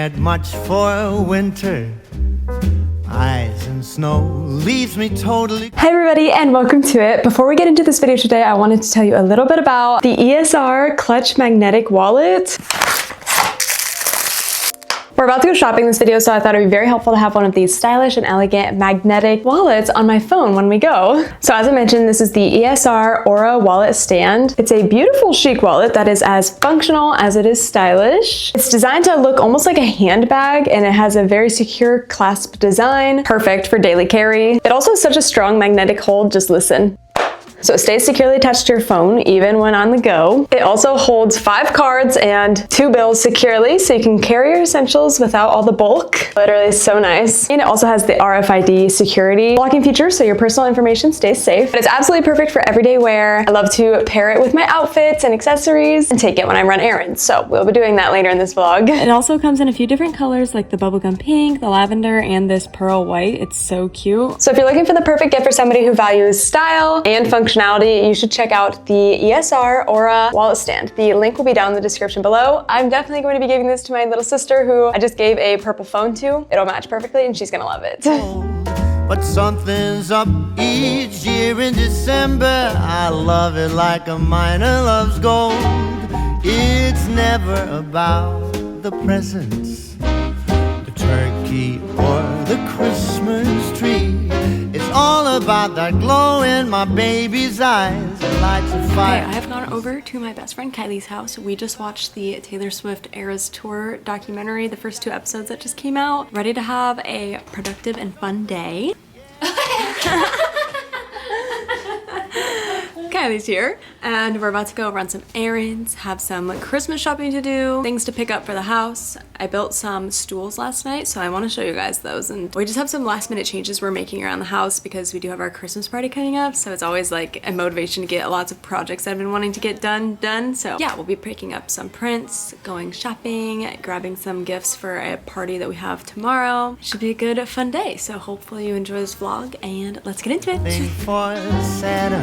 cared much for winter. Ice and snow leaves me totally. Hi everybody and welcome to it. Before we get into this video today, I wanted to tell you a little bit about the ESR Clutch Magnetic Wallet. We're about to go shopping this video, so I thought it would be very helpful to have one of these stylish and elegant magnetic wallets on my phone when we go. So as I mentioned, this is the ESR Aura wallet stand. It's a beautiful chic wallet that is as functional as it is stylish. It's designed to look almost like a handbag, and it has a very secure clasp design, perfect for daily carry. It also has such a strong magnetic hold, just listen. So it stays securely attached to your phone even when on the go. It also holds 5 cards and 2 bills securely, so you can carry your essentials without all the bulk. Literally so nice. And it also has the RFID security blocking feature, so your personal information stays safe. But it's absolutely perfect for everyday wear. I love to pair it with my outfits and accessories and take it when I run errands. So we'll be doing that later in this vlog. It also comes in a few different colors like the bubblegum pink, the lavender, and this pearl white. It's so cute. So if you're looking for the perfect gift for somebody who values style and functionality, you should check out the ESR Aura wallet stand. The link will be down in the description below. I'm definitely going to be giving this to my little sister who I just gave a purple phone to. It'll match perfectly and she's gonna love it. But something's up each year in December. I love it like a miner loves gold. It's never about the presents, the turkey or the Christmas tree. It's all about that glow in my baby's eyes that lights a fire. Okay, I have gone over to my best friend Kylie's house. We just watched the Taylor Swift Eras Tour documentary, the first 2 episodes that just came out. Ready to have a productive and fun day. Kylie's here, and we're about to go run some errands, have some Christmas shopping to do, things to pick up for the house. I built some stools last night, so I want to show you guys those. And we just have some last minute changes we're making around the house because we do have our Christmas party coming up, so it's always like a motivation to get lots of projects I've been wanting to get done. So yeah, we'll be picking up some prints, going shopping, grabbing some gifts for a party that we have tomorrow. It should be a good fun day, so hopefully you enjoy this vlog, and let's get into it. For Santa.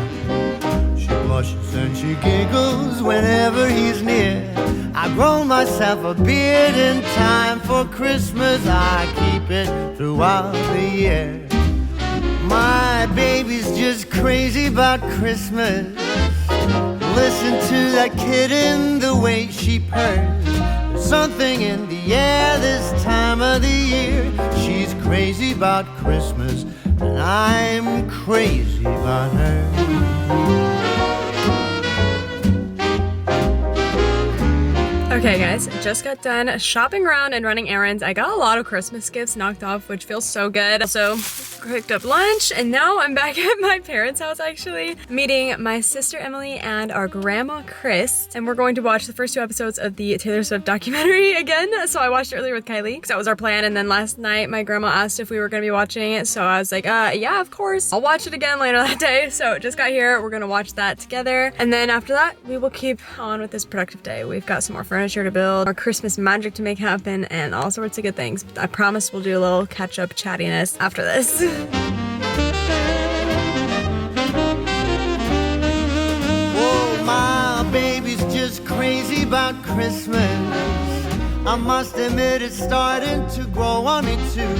She blushes and she giggles whenever he's near. I grow myself a beard in time for Christmas. I keep it throughout the year. My baby's just crazy about Christmas. Listen to that kitten, the way she purrs. There's something in the air this time of the year. She's crazy about Christmas, and I'm crazy about her. Okay guys, just got done shopping around and running errands. I got a lot of Christmas gifts knocked off, which feels so good. So picked up lunch, and now I'm back at my parents' house actually, meeting my sister Emily and our grandma Chris, and we're going to watch the first 2 episodes of the Taylor Swift documentary again. So I watched it earlier with Kylie because that was our plan, and then last night my grandma asked if we were going to be watching it, so I was like, yeah, of course. I'll watch it again later that day. So just got here, we're gonna watch that together, and then after that we will keep on with this productive day. We've got some more furniture to build, our Christmas magic to make happen, and all sorts of good things. I promise we'll do a little catch-up chattiness after this. Oh, my baby's just crazy about Christmas. I must admit it's starting to grow on me too.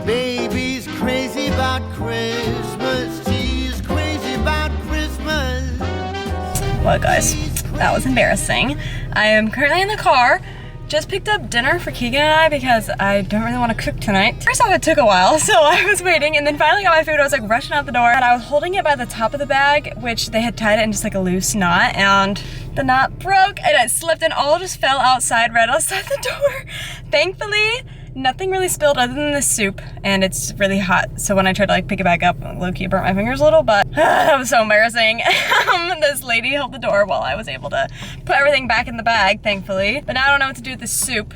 Baby's crazy about Christmas. She's crazy about Christmas. Well guys, that was embarrassing. I am currently in the car. Just picked up dinner for Keegan and I because I don't really want to cook tonight. First off, it took a while, so I was waiting, and then finally got my food. I was like rushing out the door, and I was holding it by the top of the bag, which they had tied it in just like a loose knot, and the knot broke and it slipped and all just fell outside right outside the door. Thankfully, nothing really spilled other than the soup, and it's really hot, so when I tried to like pick it back up, low-key burnt my fingers a little, but that was so embarrassing. This lady held the door while I was able to put everything back in the bag, thankfully. But now I don't know what to do with the soup.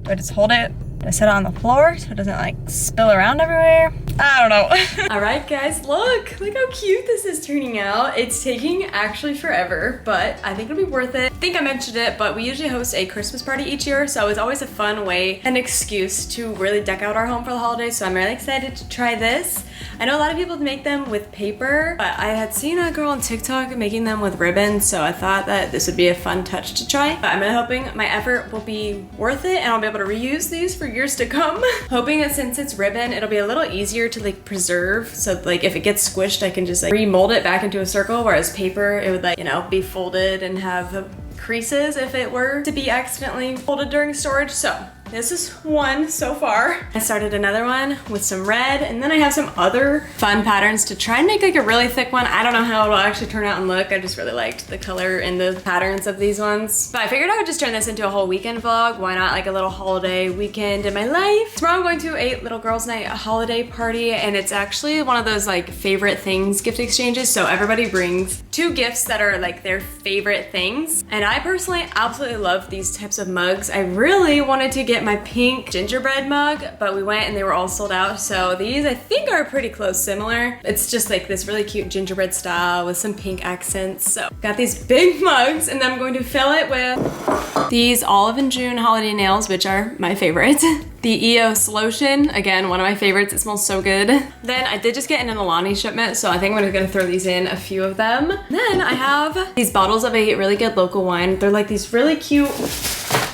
Do I just hold it? Do I set it on the floor so it doesn't like spill around everywhere? I don't know. All right, guys, look how cute this is turning out. It's taking actually forever, but I think it'll be worth it. I think I mentioned it, but we usually host a Christmas party each year, so it's always a fun way, an excuse to really deck out our home for the holidays, so I'm really excited to try this. I know a lot of people make them with paper, but I had seen a girl on TikTok making them with ribbon, so I thought that this would be a fun touch to try. But I'm really hoping my effort will be worth it and I'll be able to reuse these for years to come. Hoping that since it's ribbon, it'll be a little easier to like preserve. So like if it gets squished, I can just like remold it back into a circle, whereas paper, it would like, you know, be folded and have creases if it were to be accidentally folded during storage. So this is one so far. I started another one with some red, and then I have some other fun patterns to try and make like a really thick one. I don't know how it'll actually turn out and look. I just really liked the color and the patterns of these ones. But I figured I would just turn this into a whole weekend vlog. Why not like a little holiday weekend in my life? Tomorrow I'm going to a little girls' night, a holiday party, and it's actually one of those like favorite things gift exchanges. So everybody brings 2 gifts that are like their favorite things. And I personally absolutely love these types of mugs. I really wanted to get my pink gingerbread mug, but we went and they were all sold out. So these I think are pretty close similar. It's just like this really cute gingerbread style with some pink accents. So got these big mugs, and then I'm going to fill it with these Olive and June holiday nails, which are my favorite. The EOS lotion, again, one of my favorites. It smells so good. Then I did just get an Alani shipment, so I think I'm gonna throw these in, a few of them. Then I have these bottles of a really good local wine. They're like these really cute,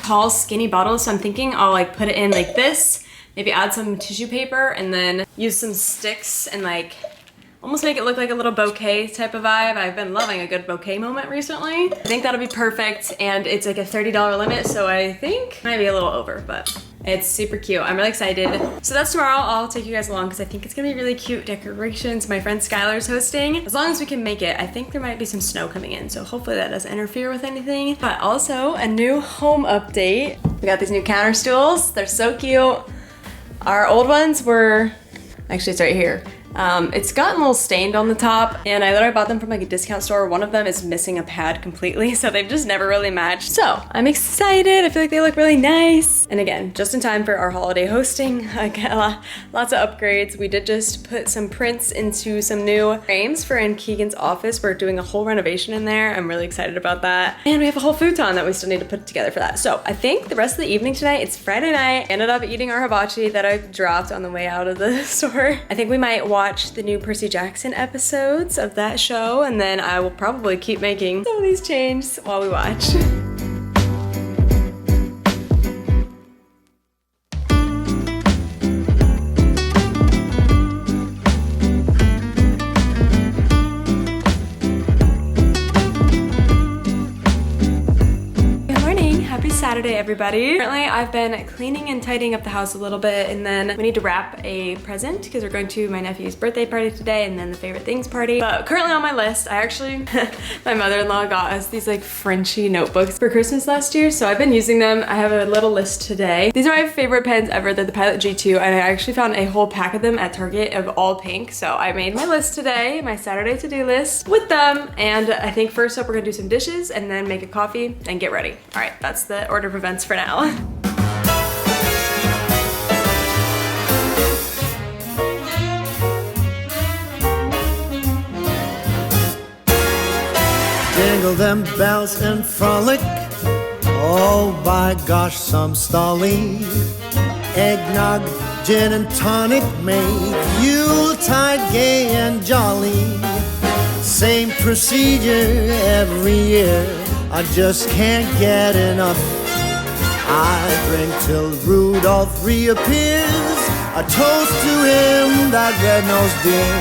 tall, skinny bottles. So I'm thinking I'll like put it in like this, maybe add some tissue paper, and then use some sticks and like almost make it look like a little bouquet type of vibe. I've been loving a good bouquet moment recently. I think that'll be perfect, and it's like a $30 limit, so I think it might be a little over, but it's super cute. I'm really excited. So that's tomorrow. I'll take you guys along because I think it's gonna be really cute decorations. My friend Skylar's hosting. As long as we can make it. I think there might be some snow coming in, so hopefully that doesn't interfere with anything. But also a new home update. We got these new counter stools. They're so cute. Our old ones were, actually it's right here. It's gotten a little stained on the top, and I literally bought them from like a discount store. One of them is missing a pad completely, so they've just never really matched. So I'm excited. I feel like they look really nice. And again, just in time for our holiday hosting. I got lots of upgrades. We did just put some prints into some new frames for in Keegan's office. We're doing a whole renovation in there. I'm really excited about that. And we have a whole futon that we still need to put together for that. So I think the rest of the evening tonight, it's Friday night. Ended up eating our hibachi that I dropped on the way out of the store. I think we might watch the new Percy Jackson episodes of that show, and then I will probably keep making some of these changes while we watch. Saturday, everybody. Currently, I've been cleaning and tidying up the house a little bit, and then we need to wrap a present because we're going to my nephew's birthday party today and then the favorite things party. But currently on my list, I actually, my mother-in-law got us these like Frenchy notebooks for Christmas last year, so I've been using them. I have a little list today. These are my favorite pens ever. They're the Pilot G2, and I actually found a whole pack of them at Target of all pink, so I made my list today, my Saturday to-do list with them, and I think first up we're gonna do some dishes and then make a coffee and get ready. All right, that's the order of events for now. Jingle them bells and frolic. Oh, by gosh, some stolly. Eggnog, gin and tonic make Yuletide gay and jolly. Same procedure every year. I just can't get enough. I drink till Rudolph reappears. A toast to him, that red-nosed dear.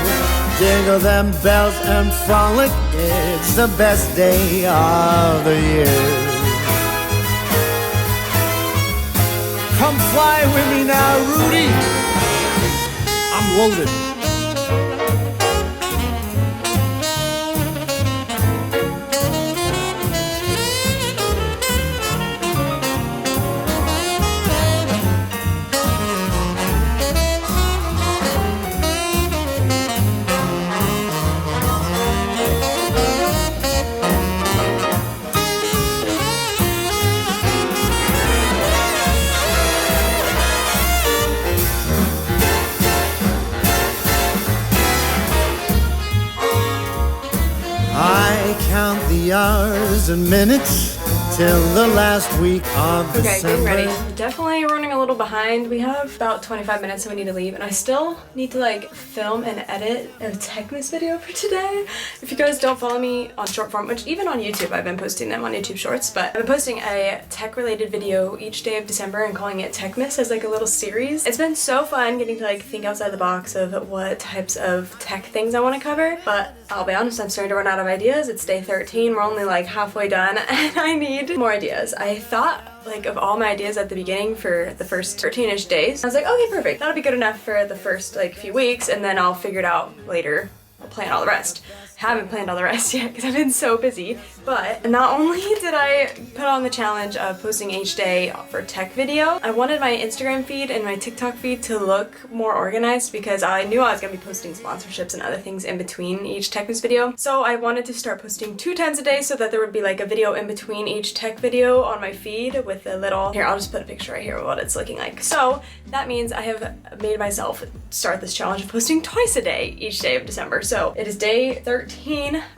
Jingle them bells and frolic. It's the best day of the year. Come fly with me now, Rudy. I'm loaded. the hours and minutes till the last week of Okay, December. getting ready. Definitely running a little behind. We have about 25 minutes and we need to leave, and I still need to like film and edit a Techmas video for today. If you guys don't follow me on short form, which even on YouTube, I've been posting them on YouTube Shorts, but I've been posting a tech related video each day of December and calling it Techmas as like a little series. It's been so fun getting to like think outside the box of what types of tech things I want to cover, but I'll be honest, I'm starting to run out of ideas. It's day 13, we're only like halfway done, and I need more ideas. I thought like of all my ideas at the beginning for the first 13-ish days. I was like, okay, perfect. That'll be good enough for the first like few weeks, and then I'll figure it out later. I'll plan all the rest. Haven't planned all the rest yet because I've been so busy. But not only did I put on the challenge of posting each day for tech video, I wanted my Instagram feed and my TikTok feed to look more organized because I knew I was gonna be posting sponsorships and other things in between each Techmas video. So I wanted to start posting 2 times a day so that there would be like a video in between each tech video on my feed with a little, here, I'll just put a picture right here of what it's looking like. So that means I have made myself start this challenge of posting twice a day each day of December. So it is day 13.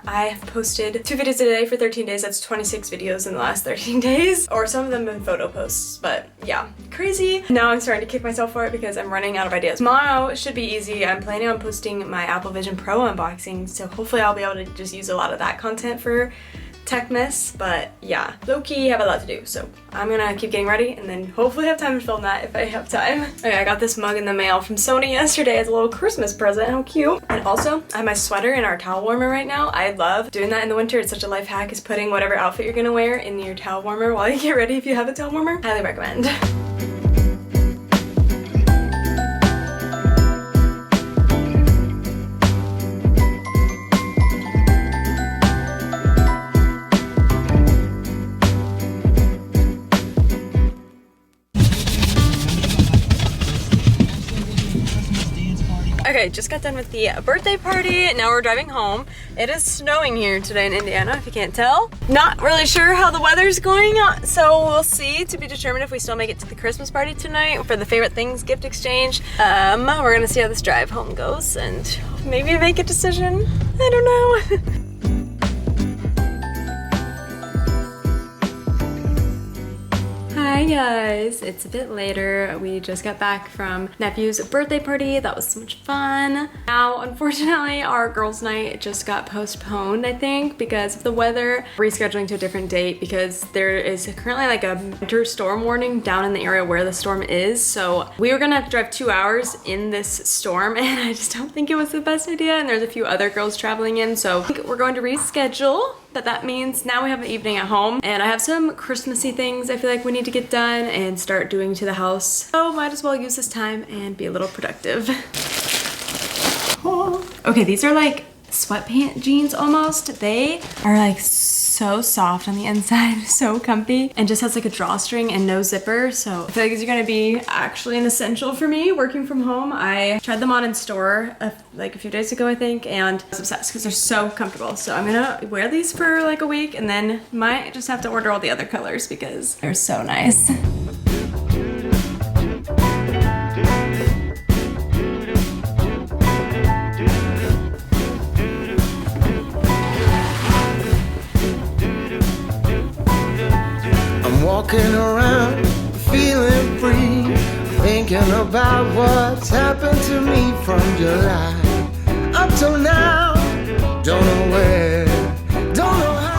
I have posted 2 videos a day for 13 days. That's 26 videos in the last 13 days, or some of them have been photo posts, but yeah, crazy. Now I'm starting to kick myself for it because I'm running out of ideas. Tomorrow should be easy. I'm planning on posting my Apple Vision Pro unboxing, so hopefully I'll be able to just use a lot of that content for Techmas, but yeah, low-key have a lot to do, so I'm gonna keep getting ready and then hopefully have time to film that if I have time. Okay, I got this mug in the mail from Sony yesterday as a little Christmas present. How cute. And also, I have my sweater in our towel warmer right now. I love doing that in the winter. It's such a life hack, is putting whatever outfit you're gonna wear in your towel warmer while you get ready if you have a towel warmer. Highly recommend. Okay, just got done with the birthday party. Now we're driving home. It is snowing here today in Indiana, if you can't tell. Not really sure how the weather's going, so we'll see. To be determined if we still make it to the Christmas party tonight for the favorite things gift exchange. We're gonna see how this drive home goes and maybe make a decision. I don't know. Hi guys, it's a bit later. We just got back from nephew's birthday party. That was so much fun. Now, unfortunately, our girls' night just got postponed, I think, because of the weather. Rescheduling to a different date because there is currently like a winter storm warning down in the area where the storm is. So we were gonna have to drive 2 hours in this storm, and I just don't think it was the best idea. And there's a few other girls traveling in, so I think we're going to reschedule. But that means now we have an evening at home, and I have some Christmassy things I feel like we need to get done and start doing to the house. So might as well use this time and be a little productive. Oh. Okay, these are like sweatpant jeans almost. They are like so soft on the inside, so comfy, and just has like a drawstring and no zipper. So I feel like these are gonna be actually an essential for me working from home. I tried them on in store like a few days ago, I think, and I was obsessed because they're so comfortable. So I'm gonna wear these for like a week and then might just have to order all the other colors because they're so nice. Walking around, feeling free, thinking about what's happened to me from July up till now. Don't know where, don't know how.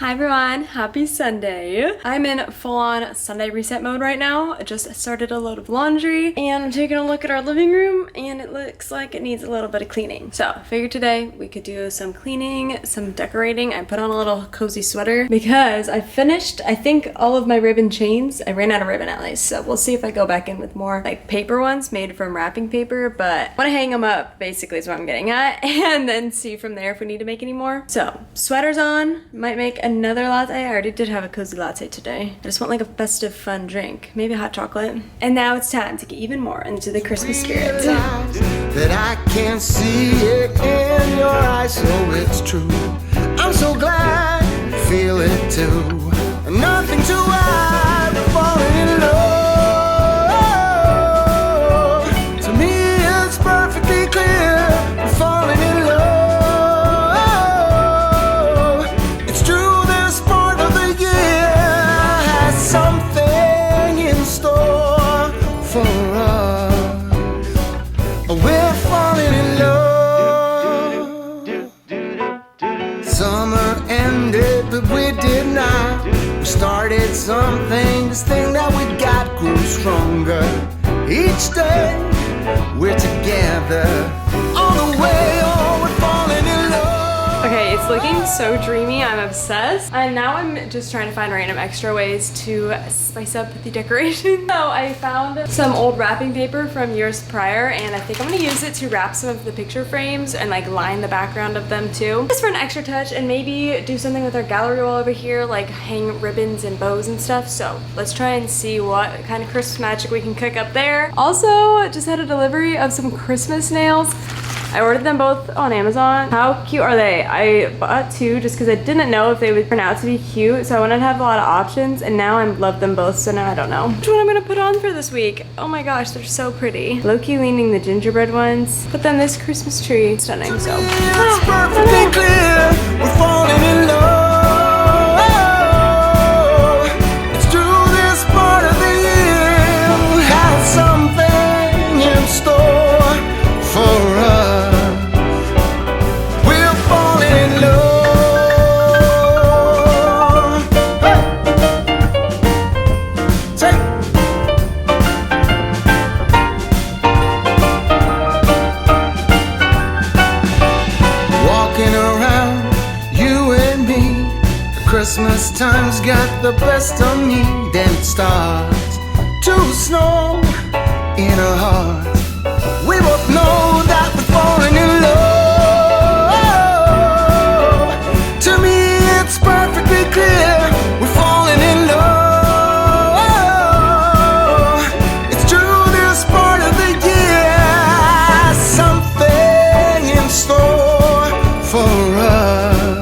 Hi everyone, happy Sunday. I'm in full-on Sunday reset mode right now. I just started a load of laundry and I'm taking a look at our living room and it looks like it needs a little bit of cleaning. So I figured today we could do some cleaning, some decorating. I put on a little cozy sweater because I finished, I think, all of my ribbon chains. I ran out of ribbon at least, so we'll see if I go back in with more like paper ones made from wrapping paper, but I want to hang them up basically is what I'm getting at, and then see from there if we need to make any more. So sweater's on, might make another latte. I already did have a cozy latte today. I just want like a festive fun drink, maybe hot chocolate. And now it's time to get even more into the Christmas spirit. That I can see it in your eyes, so it's true. I'm so glad you feel it too. Nothing to hide, falling in love. something, this thing that we got grows stronger. Each day we're together, on the way, oh, we're falling in love. Okay, it's looking so dreamy. I'm obsessed. And now I'm just trying to find random extra ways to spice up the decoration. So I found some old wrapping paper from years prior, and I think I'm gonna use it to wrap some of the picture frames and like line the background of them too. Just for an extra touch, and maybe do something with our gallery wall over here, like hang ribbons and bows and stuff. So let's try and see what kind of Christmas magic we can cook up there. Also, just had a delivery of some Christmas nails. I ordered them both on Amazon. How cute are they? I bought two just because I didn't know if they would turn out to be cute, so I wanted to have a lot of options, and now I love them both, so now I don't know which one I'm gonna put on for this week. Oh my gosh, they're so pretty. Low-key leaning the gingerbread ones, but then this Christmas tree, stunning, so. It's perfectly clear, we're falling in love. It's through this part of the year, we have something in store for us. We're falling in love. Hey. Take. Walking around, you and me. Christmas time's got the best of me. Then it starts to snow in our hearts. We both know that we're falling in love. To me, it's perfectly clear we're falling in love. It's true, this part of the year, something in store for us.